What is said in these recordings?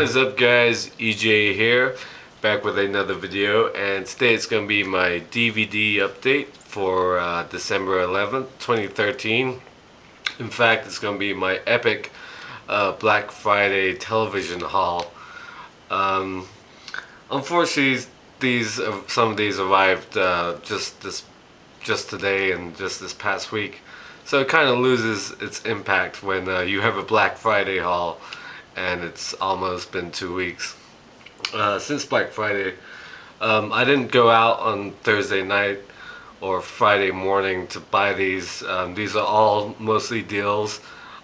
is up, guys? EJ here, back with another video, and today it's going to be my DVD update for December 11th, 2013. In fact, it's going to be my epic Black Friday television haul. Um, Unfortunately, some of these arrived just today and just this past week, so it kind of loses its impact when you have a Black Friday haul and it's almost been 2 weeks since Black Friday. I didn't go out on Thursday night or Friday morning to buy these. These are all mostly deals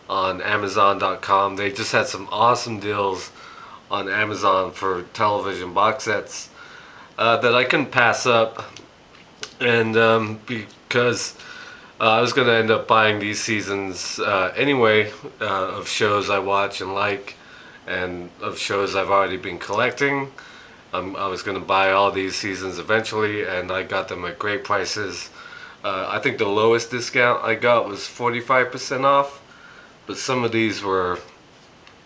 on Amazon.com. They just had some awesome deals on Amazon for television box sets that I couldn't pass up, and because I was going to end up buying these seasons anyway, of shows I watch and like, and of shows I've already been collecting. I was going to buy all these seasons eventually, and I got them at great prices. I think the lowest discount I got was 45% off, but some of these were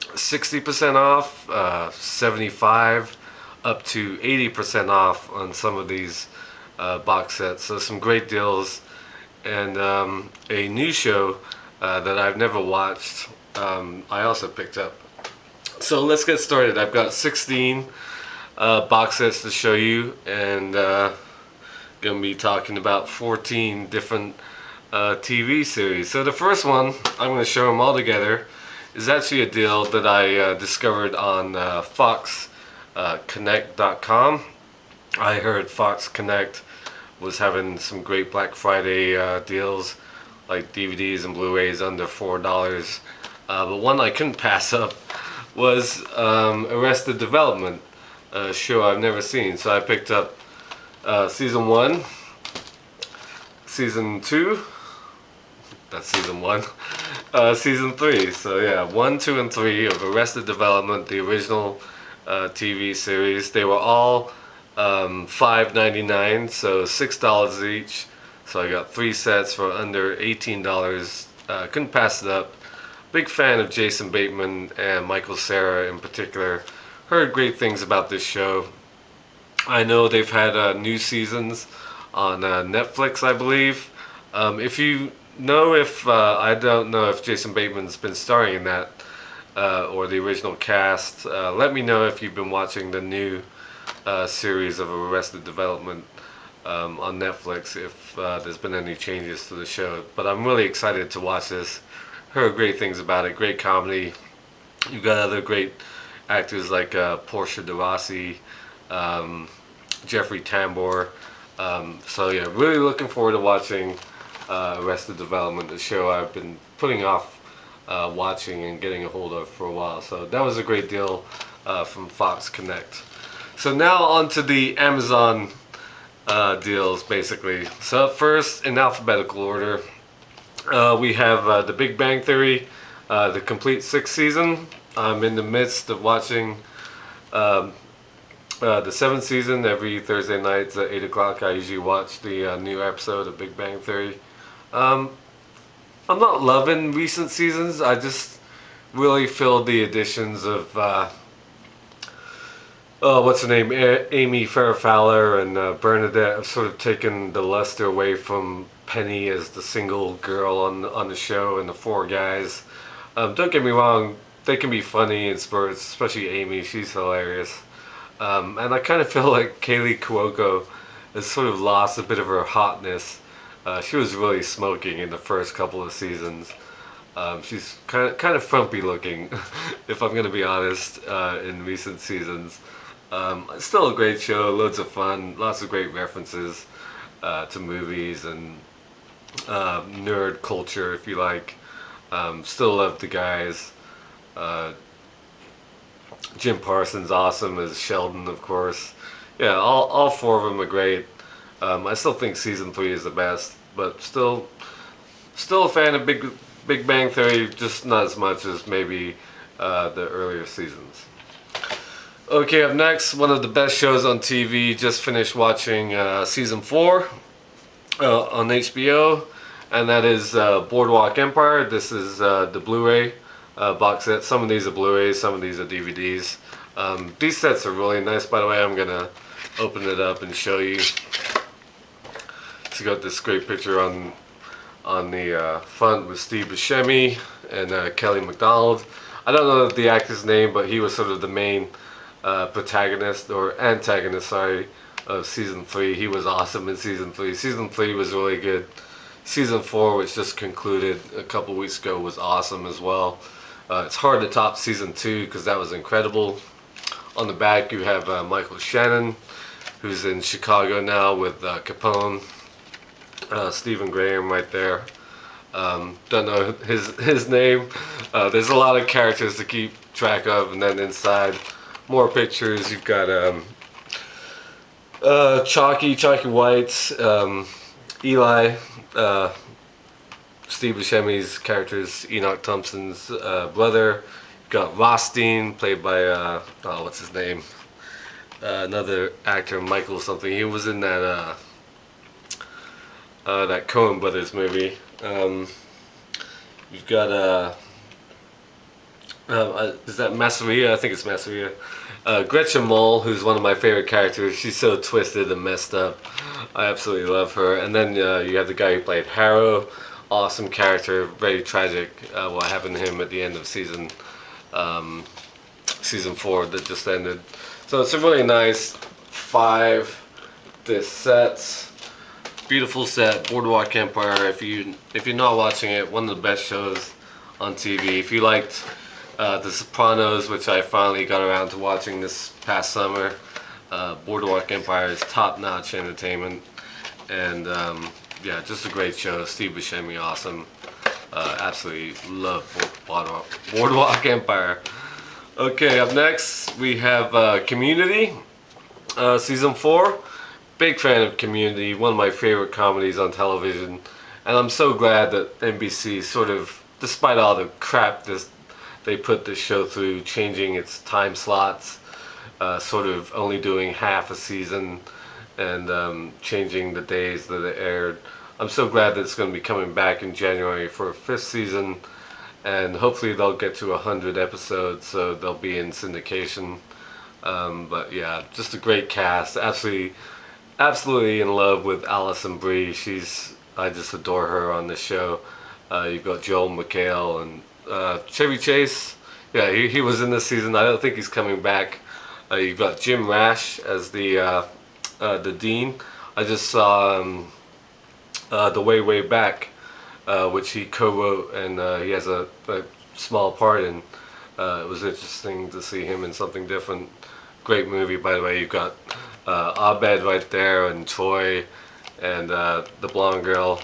60% off, 75 up to 80% off on some of these box sets. So some great deals, and a new show that I've never watched, I also picked up. So let's get started. I've got 16 box sets to show you, and gonna be talking about 14 different TV series. So the first one, I'm going to show them all together, is actually a deal that I discovered on foxconnect.com. I heard Fox Connect was having some great Black Friday deals, like DVDs and Blu-rays under $4. But one I couldn't pass up was Arrested Development, a show I've never seen. So I picked up season 1, season 2, that's season 1, season 3. So yeah, 1, 2, and 3 of Arrested Development, the original TV series. They were all $5.99, so $6 each. So I got 3 sets for under $18. Couldn't pass it up. Big fan of Jason Bateman and Michael Cera in particular. Heard great things about this show. I know they've had new seasons on Netflix, I believe. If you know, I don't know if Jason Bateman's been starring in that or the original cast. Let me know if you've been watching the new series of Arrested Development on Netflix, if there's been any changes to the show. But I'm really excited to watch this. Heard great things about it. Great comedy. You've got other great actors like Portia de Rossi, Jeffrey Tambor. So yeah, really looking forward to watching Arrested Development, the show I've been putting off watching and getting a hold of for a while. So that was a great deal from Fox Connect. So now on to the Amazon deals, basically. So first, in alphabetical order, we have The Big Bang Theory, the complete 6th season. I'm in the midst of watching the 7th season. Every Thursday nights at 8 o'clock I usually watch the new episode of Big Bang Theory. I'm not loving recent seasons. I just really feel the additions of what's her name, Amy Farrah Fowler and Bernadette have sort of taken the luster away from Penny as the single girl on the show, and the 4 guys. Don't get me wrong, they can be funny in spurts, especially Amy. She's hilarious. And I kind of feel like Kaylee Cuoco has sort of lost a bit of her hotness. She was really smoking in the first couple of seasons. She's kind of frumpy looking, if I'm going to be honest, in recent seasons. Still a great show, loads of fun, lots of great references to movies and nerd culture, if you like. Still love the guys. Jim Parsons, awesome as Sheldon, of course. Yeah, all 4 of them are great. I still think season 3 is the best, but still a fan of Big Bang Theory, just not as much as maybe the earlier seasons. Okay, up next, one of the best shows on TV. Just finished watching season 4 on HBO, and that is Boardwalk Empire. This is the Blu-ray box set. Some of these are Blu-rays, some of these are DVDs. These sets are really nice, by the way. I'm gonna open it up and show you. It's got this great picture on the front with Steve Buscemi and Kelly MacDonald. I don't know the actor's name, but he was sort of the main protagonist or antagonist, sorry, of season 3. He was awesome in season 3. Season 3 was really good. Season 4, which just concluded a couple weeks ago, was awesome as well. It's hard to top season 2 because that was incredible. On the back, you have Michael Shannon, who's in Chicago now with Capone. Stephen Graham right there. Don't know his name. There's a lot of characters to keep track of, and then inside, more pictures. You've got Chalky White, Eli, Steve Buscemi's character's Enoch Thompson's brother. You've got Rothstein, played by what's his name? Another actor, Michael something. He was in that that Coen Brothers movie. You've got is that Masseria? I think it's Masseria. Gretchen Mol, who's one of my favorite characters. She's so twisted and messed up. I absolutely love her. And then you have the guy who played Harrow. Awesome character. Very tragic what happened to him at the end of season 4 that just ended. So it's a really nice 5-disc set. Beautiful set, Boardwalk Empire. If you're not watching it, one of the best shows on TV. If you liked The Sopranos, which I finally got around to watching this past summer, Boardwalk Empire is top-notch entertainment, and yeah, just a great show. Steve Buscemi, awesome. Absolutely love Boardwalk Empire. Okay, up next we have Community, season 4. Big fan of Community, one of my favorite comedies on television, and I'm so glad that NBC sort of, despite all the crap they put this show through, changing its time slots, sort of only doing half a season, and changing the days that it aired. I'm so glad that it's going to be coming back in January for a 5th season, and hopefully they'll get to 100 episodes, so they'll be in syndication. But yeah, just a great cast. Absolutely in love with Alison Brie. I just adore her on this show. You've got Joel McHale and Chevy Chase. Yeah, he was in this season. I don't think he's coming back. You've got Jim Rash as the dean. I just saw The Way Back, which he co-wrote, and he has a small part in. It was interesting to see him in something different. Great movie, by the way. You've got Abed right there, and Troy, and the blonde girl,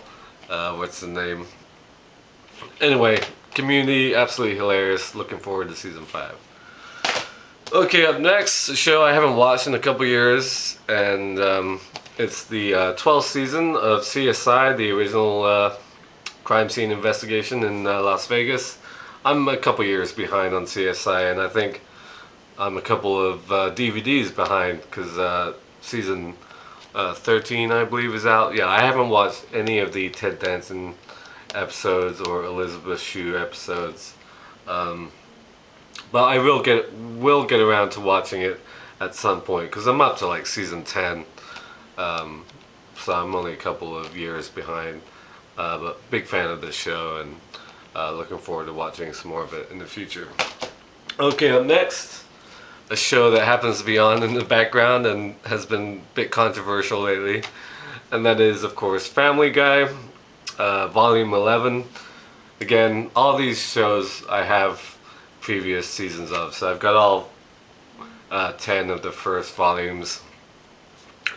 what's the name? Anyway, Community, absolutely hilarious. Looking forward to season 5. Okay, up next, a show I haven't watched in a couple years, and it's the 12th season of CSI, the original crime scene investigation in Las Vegas. I'm a couple years behind on CSI, and I think I'm a couple of DVDs behind because season 13, I believe, is out. Yeah, I haven't watched any of the Ted Danson episodes or Elizabeth Shue episodes, but I will get around to watching it at some point because I'm up to like season 10, so I'm only a couple of years behind. But big fan of this show, and looking forward to watching some more of it in the future. Okay, up next, a show that happens to be on in the background and has been a bit controversial lately, and that is, of course, Family Guy, Volume 11. Again, all these shows I have previous seasons of, so I've got all 10 of the first volumes.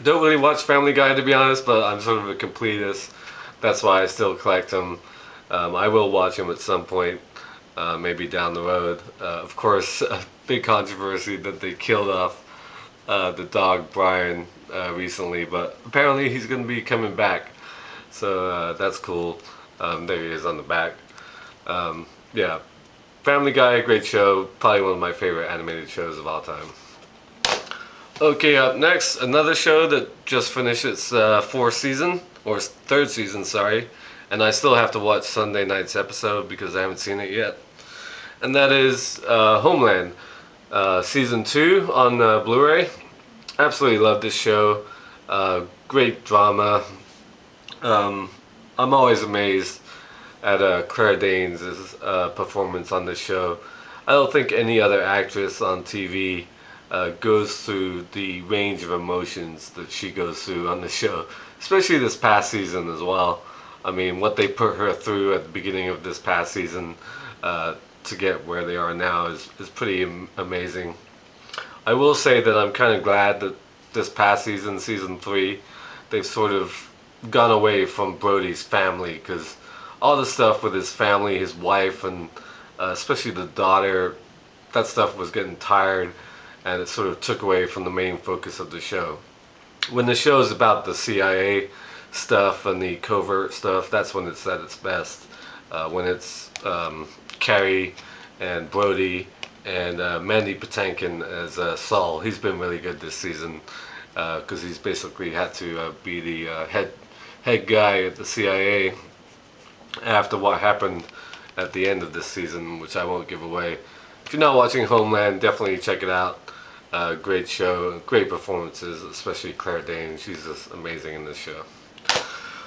Don't really watch Family Guy, to be honest, but I'm sort of a completist. That's why I still collect them. I will watch them at some point, maybe down the road. Of course, a big controversy that they killed off the dog Brian recently, but apparently he's going to be coming back, so that's cool. There he is on the back. Yeah, Family Guy, great show, probably one of my favorite animated shows of all time. Okay, up next, another show that just finished its 4th season, or 3rd season, sorry, and I still have to watch Sunday night's episode because I haven't seen it yet, and that is Homeland. Season 2 on Blu-ray. Absolutely love this show. Great drama. Um, I'm always amazed at Claire Danes' performance on this show. I don't think any other actress on TV goes through the range of emotions that she goes through on the show, especially this past season as well. I mean, what they put her through at the beginning of this past season to get where they are now is pretty amazing. I will say that I'm kind of glad that this past season, season 3, they've sort of gone away from Brody's family, because all the stuff with his family, his wife, and especially the daughter, that stuff was getting tired, and it sort of took away from the main focus of the show. When the show is about the CIA stuff and the covert stuff, that's when it's at its best. When it's Carrie and Brody and Mandy Patinkin as Saul. He's been really good this season because he's basically had to be the head guy at the CIA after what happened at the end of this season, which I won't give away. If you're not watching Homeland, definitely check it out. Great show, great performances, especially Claire Danes. She's just amazing in this show.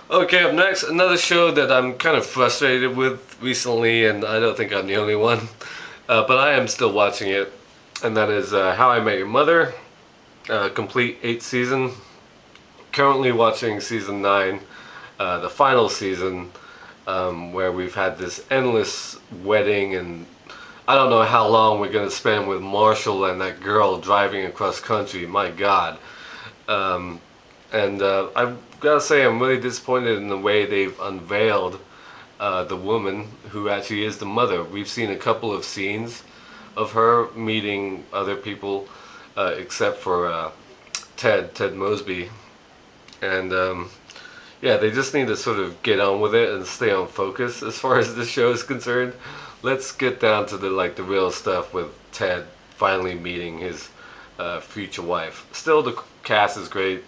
Okay, up next, another show that I'm kind of frustrated with recently, and I don't think I'm the only one, but I am still watching it, and that is How I Met Your Mother, complete 8th season. Currently watching season 9, the final season, where we've had this endless wedding, and I don't know how long we're going to spend with Marshall and that girl driving across country. My God. And I've got to say, I'm really disappointed in the way they've unveiled the woman who actually is the mother. We've seen a couple of scenes of her meeting other people, except for Ted Mosby. And yeah, they just need to sort of get on with it and stay on focus as far as this show is concerned. Let's get down to the real stuff with Ted finally meeting his future wife. Still, the cast is great.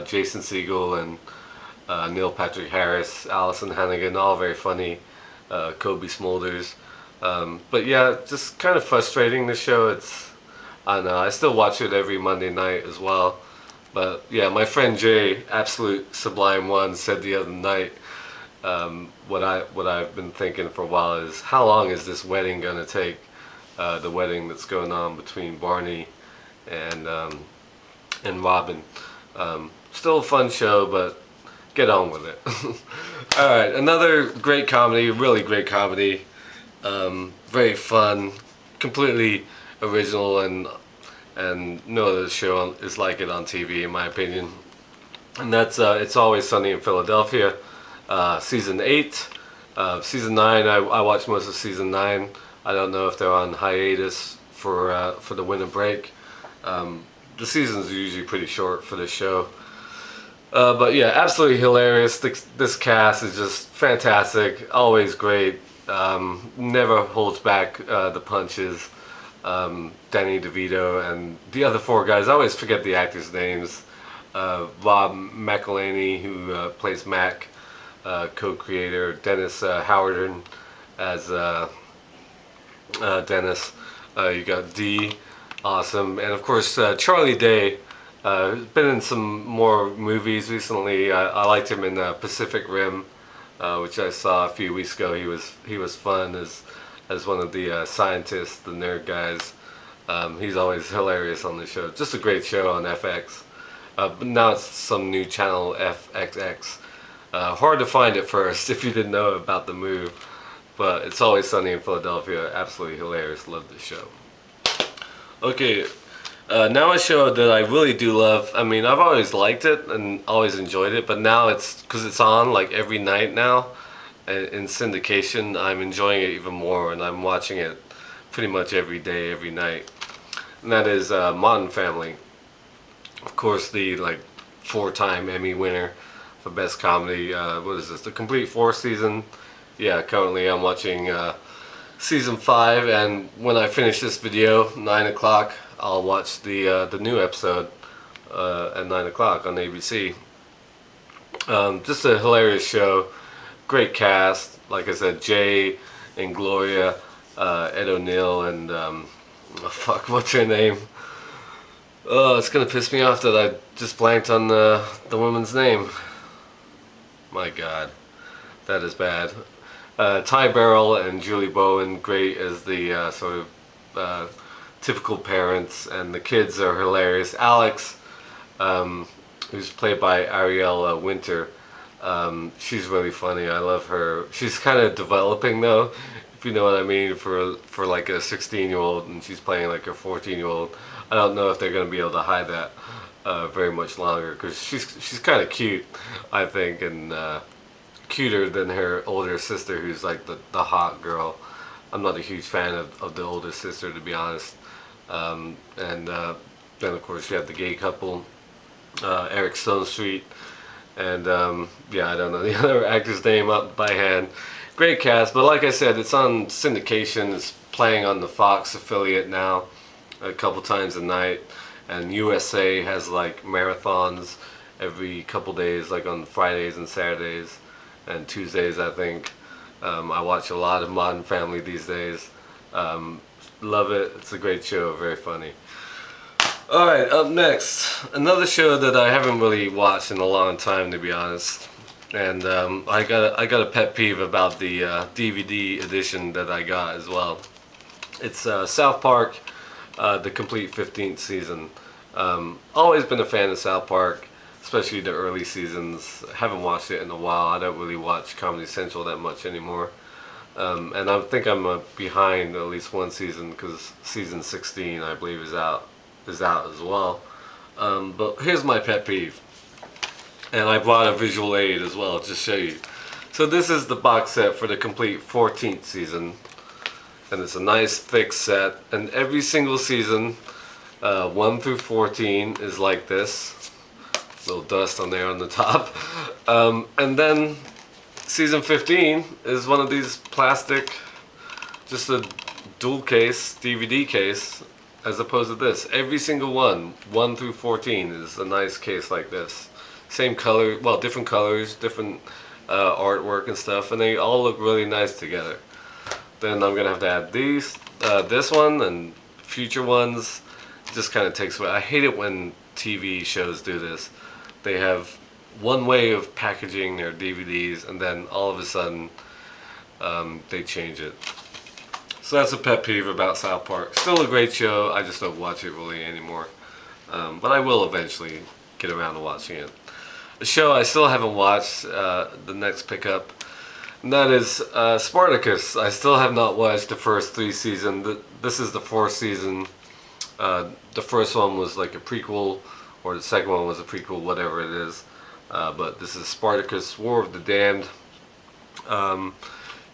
Jason Segel and Neil Patrick Harris, Allison Hannigan, all very funny. Kobe Smulders. But yeah, just kind of frustrating, the show. I don't know, I still watch it every Monday night as well. But yeah, my friend Jay, Absolute Sublime One, said the other night, what I've been thinking for a while is, how long is this wedding gonna take? The wedding that's going on between Barney and Robin. Still a fun show, but get on with it. Alright, another great comedy, really great comedy. Very fun, completely original, and no other show is like it on TV, in my opinion. And that's It's Always Sunny in Philadelphia, season 8. Season 9, I watched most of season 9. I don't know if they're on hiatus for the winter break. The seasons are usually pretty short for this show. But yeah, absolutely hilarious. This cast is just fantastic. Always great. Never holds back the punches. Danny DeVito and the other 4 guys. I always forget the actors' names. Rob McElhenney, who plays Mac, co-creator. Dennis Howard as Dennis. You got Dee, awesome, and of course Charlie Day. Been in some more movies recently. I liked him in Pacific Rim, which I saw a few weeks ago. He was fun as one of the scientists, the nerd guys. He's always hilarious on the show. Just a great show on FX. But now it's some new channel, FXX. Hard to find at first if you didn't know about the move. But It's Always Sunny in Philadelphia. Absolutely hilarious. Love this show. Okay, now a show that I really do love. I mean, I've always liked it and always enjoyed it, but now because it's on like every night now in syndication, I'm enjoying it even more, and I'm watching it pretty much every day, every night. And that is Modern Family. Of course, the 4-time Emmy winner for Best Comedy. What is this? The complete 4th season. Yeah, currently I'm watching season 5, and when I finish this video, 9 o'clock, I'll watch the new episode at 9 o'clock on ABC. Just a hilarious show, great cast. Like I said, Jay and Gloria, Ed O'Neill, and Oh fuck, what's her name? Oh, it's gonna piss me off that I just blanked on the woman's name. My God, that is bad. Ty Burrell and Julie Bowen, great as the sort of typical parents, and the kids are hilarious. Alex, um, who's played by Ariel Winter, she's really funny. I love her. She's kind of developing though, if you know what I mean, for like a 16-year-old, and she's playing like a 14-year-old. I don't know if they're gonna be able to hide that very much longer because she's kind of cute, I think, and cuter than her older sister, who's like the hot girl. I'm not a huge fan of the older sister, to be honest. And then of course you have the gay couple, Eric Stone Street, and yeah, I don't know the other actor's name up by hand. Great cast, but like I said, it's on syndication. It's playing on the Fox affiliate now, a couple times a night, and USA has like marathons every couple days, like on Fridays and Saturdays and Tuesdays, I think. I watch a lot of Modern Family these days. Love it. It's a great show, very funny. Alright, up next, another show that I haven't really watched in a long time, to be honest. And I got a pet peeve about the DVD edition that I got as well. It's South Park, the complete 15th season. Always been a fan of South Park, especially the early seasons. Haven't watched it in a while. I don't really watch Comedy Central that much anymore. And I think I'm behind at least one season because season 16, I believe, is out as well. But here's my pet peeve, and I brought a visual aid as well to show you. So this is the box set for the complete 14th season, and it's a nice thick set. And every single season, 1 through 14, is like this. Little dust on there on the top, and then season 15 is one of these plastic, just a dual case DVD case, as opposed to this. Every single one, 1 through 14, is a nice case like this. Same color, well, different colors, different artwork and stuff, and they all look really nice together. Then I'm gonna have to add these, this one, and future ones. It just kind of takes away. I hate it when TV shows do this. They have one way of packaging their DVDs, and then all of a sudden they change it. So that's a pet peeve about South Park. Still a great show, I just don't watch it really anymore. But I will eventually get around to watching it. A show I still haven't watched, the next pickup, and that is Spartacus. I still have not watched the first 3 seasons. This is the 4th season. The first one was like a prequel, or the second one was a prequel, whatever it is. But this is Spartacus, War of the Damned.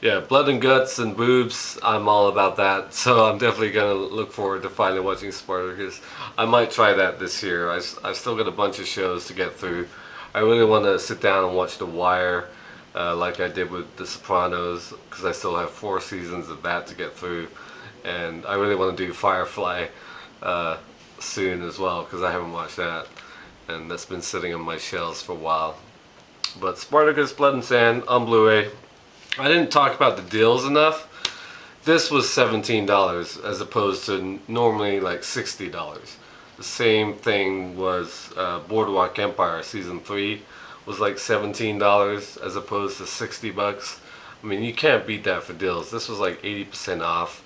Yeah, blood and guts and boobs, I'm all about that. So I'm definitely going to look forward to finally watching Spartacus. I might try that this year. I've still got a bunch of shows to get through. I really want to sit down and watch The Wire, like I did with The Sopranos, because I still have 4 seasons of that to get through. And I really want to do Firefly soon as well, because I haven't watched that. And that's been sitting on my shelves for a while. But Spartacus Blood and Sand on Blu-ray. I didn't talk about the deals enough. This was $17 as opposed to normally like $60. The same thing was Boardwalk Empire Season 3 was like $17 as opposed to $60. I mean, you can't beat that for deals. This was like 80% off.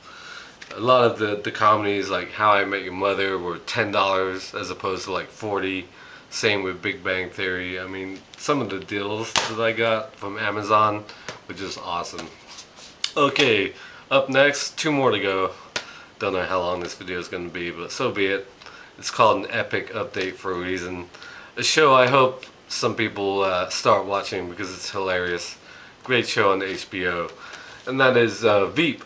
A lot of the comedies like How I Met Your Mother were $10 as opposed to like $40. Same with Big Bang Theory. I mean, some of the deals that I got from Amazon were just awesome. Okay, up next, 2 more to go. Don't know how long this video is going to be, but so be it. It's called an epic update for a reason. A show I hope some people start watching because it's hilarious. Great show on HBO. And that is Veep,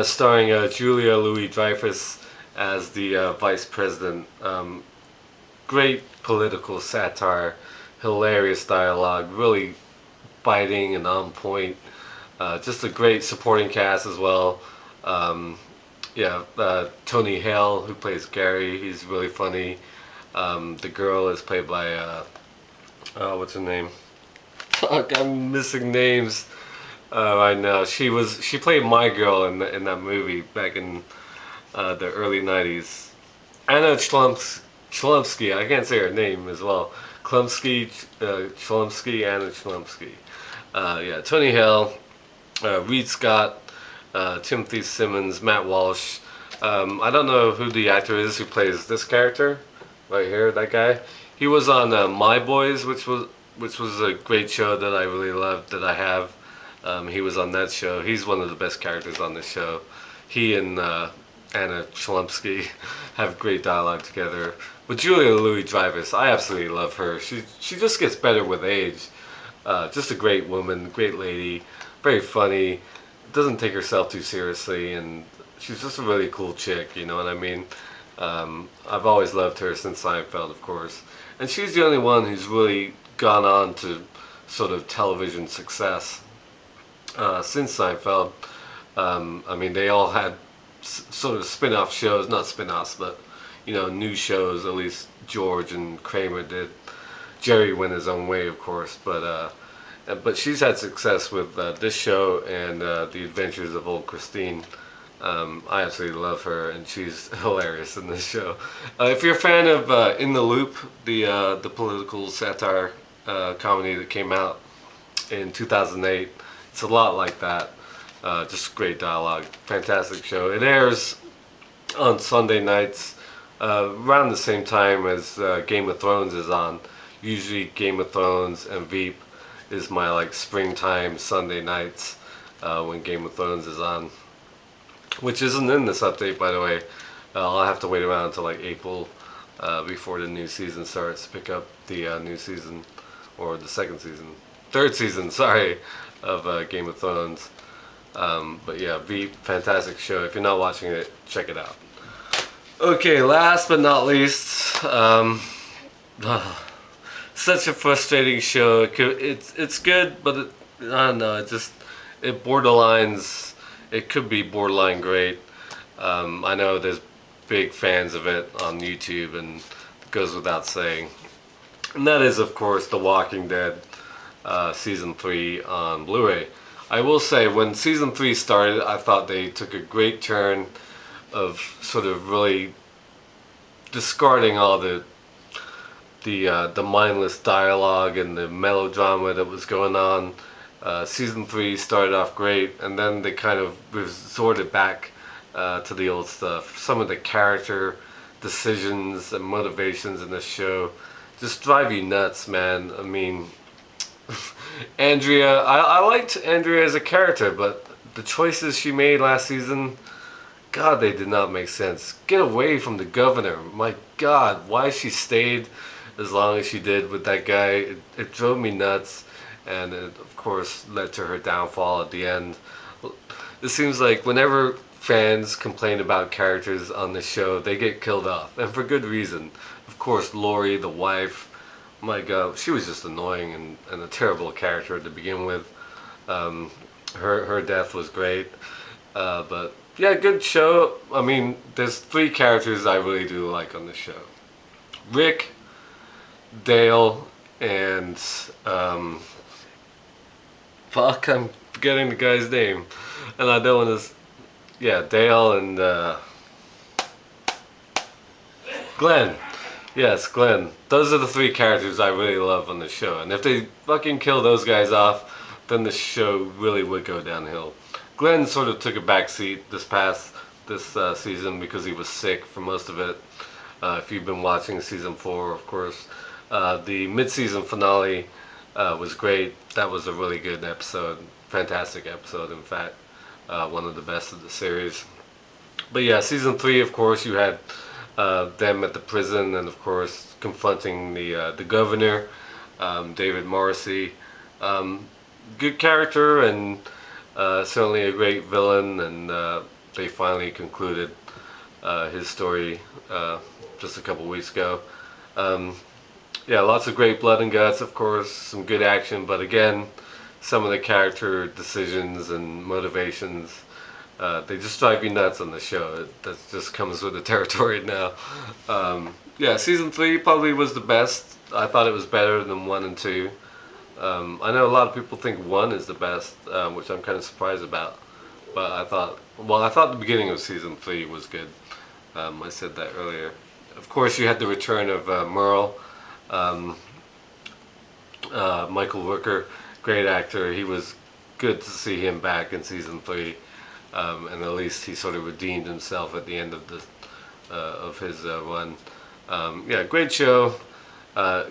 starring Julia Louis-Dreyfus as the vice president. Great political satire, hilarious dialogue, really biting and on point. Just a great supporting cast as well. Yeah, Tony Hale, who plays Gary, he's really funny. The girl is played by, what's her name? Fuck, I'm missing names right now. She played My Girl in that movie back in the early 90s. Anna Chlumsky, I can't say her name as well. Anna Chlumsky. Yeah, Tony Hale, Reed Scott, Timothy Simmons, Matt Walsh. I don't know who the actor is who plays this character right here. That guy. He was on My Boys, which was a great show that I really loved. That I have. He was on that show. He's one of the best characters on this show. He and Anna Chlumsky have great dialogue together. With Julia Louis-Dreyfus, I absolutely love her. She just gets better with age. Just a great woman, great lady, very funny. Doesn't take herself too seriously, and she's just a really cool chick. You know what I mean? I've always loved her since Seinfeld, of course, and she's the only one who's really gone on to sort of television success since Seinfeld. I mean, they all had sort of spin-off shows, not spin-offs, but new shows. At least George and Kramer did. Jerry went his own way, of course, but she's had success with this show and The Adventures of Old Christine. I absolutely love her, and she's hilarious in this show. If you're a fan of In the Loop, the political satire comedy that came out in 2008, it's a lot like that. Just great dialogue, fantastic show. It airs on Sunday nights around the same time as Game of Thrones is on. Usually Game of Thrones and Veep is my like springtime Sunday nights when Game of Thrones is on, which isn't in this update, by the way. I'll have to wait around until like April before the new season starts to pick up the new season, or the third season, sorry, of Game of Thrones. But yeah, Veep, fantastic show. If you're not watching it, check it out. Okay, last but not least, such a frustrating show. It's good, but I don't know. It borderlines. It could be borderline great. I know there's big fans of it on YouTube, and it goes without saying. And that is, of course, The Walking Dead season 3 on Blu-ray. I will say, when season 3 started, I thought they took a great turn of sort of really discarding all the mindless dialogue and the melodrama that was going on. Season 3 started off great, and then they kind of resorted back to the old stuff. Some of the character decisions and motivations in this show just drive you nuts, man. I mean, Andrea, I liked Andrea as a character, but the choices she made last season, God, they did not make sense. Get away from the governor. My God, why she stayed as long as she did with that guy, it drove me nuts, and it, of course, led to her downfall at the end. It seems like whenever fans complain about characters on the show, they get killed off, and for good reason. Of course, Lori, the wife, my God, she was just annoying and a terrible character to begin with. Her death was great, but yeah, good show. I mean, there's 3 characters I really do like on the show: Rick, Dale, and fuck, I'm forgetting the guy's name, and I don't want to. Yeah, Dale and Glenn. Yes, Glenn. Those are the 3 characters I really love on the show, and if they fucking kill those guys off, then the show really would go downhill. Glenn sort of took a back seat this season because he was sick for most of it. If you've been watching season 4, of course, the mid-season finale was great. That was a really good episode, fantastic episode, in fact, one of the best of the series. But yeah, season 3, of course, you had them at the prison, and of course confronting the governor, David Morrissey. Good character, and certainly a great villain, and they finally concluded his story just a couple weeks ago. Yeah, lots of great blood and guts, of course, some good action, but again, some of the character decisions and motivations, they just drive you nuts on the show. That just comes with the territory now. Yeah, season 3 probably was the best. I thought it was better than 1 and 2. I know a lot of people think 1 is the best, which I'm kind of surprised about. But I thought the beginning of season 3 was good. I said that earlier. Of course, you had the return of Merle, um, Michael Rooker, great actor. He was good to see him back in season 3, and at least he sort of redeemed himself at the end of the of his run. Yeah, great show.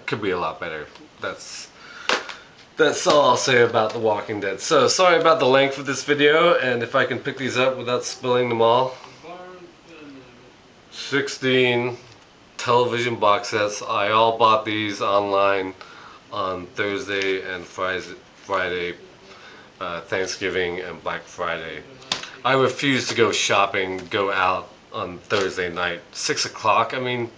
Could be a lot better. That's all I'll say about The Walking Dead. So, sorry about the length of this video, and if I can pick these up without spilling them all. 16 television box sets. I all bought these online on Thursday and Friday, Thanksgiving and Black Friday. I refuse to go shopping, go out on Thursday night. 6 o'clock? I mean,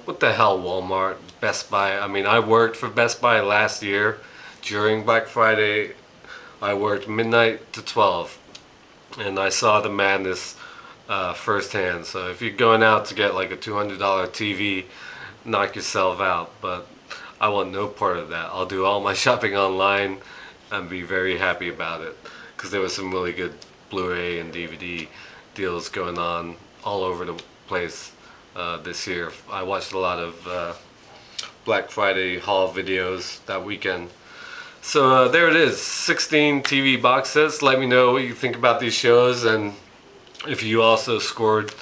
what the hell, Walmart, Best Buy? I mean, I worked for Best Buy last year. During Black Friday, I worked midnight to 12, and I saw the madness firsthand. So if you're going out to get like a $200 TV, knock yourself out. But I want no part of that. I'll do all my shopping online and be very happy about it, because there was some really good Blu-ray and DVD deals going on all over the place this year. I watched a lot of Black Friday haul videos that weekend. So there it is, 16 TV box sets. Let me know what you think about these shows, and if you also scored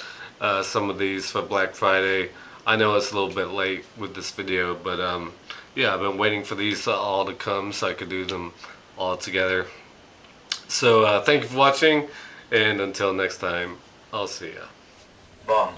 some of these for Black Friday. I know it's a little bit late with this video, but yeah, I've been waiting for these all to come so I could do them all together. So thank you for watching, and until next time, I'll see ya. Bom.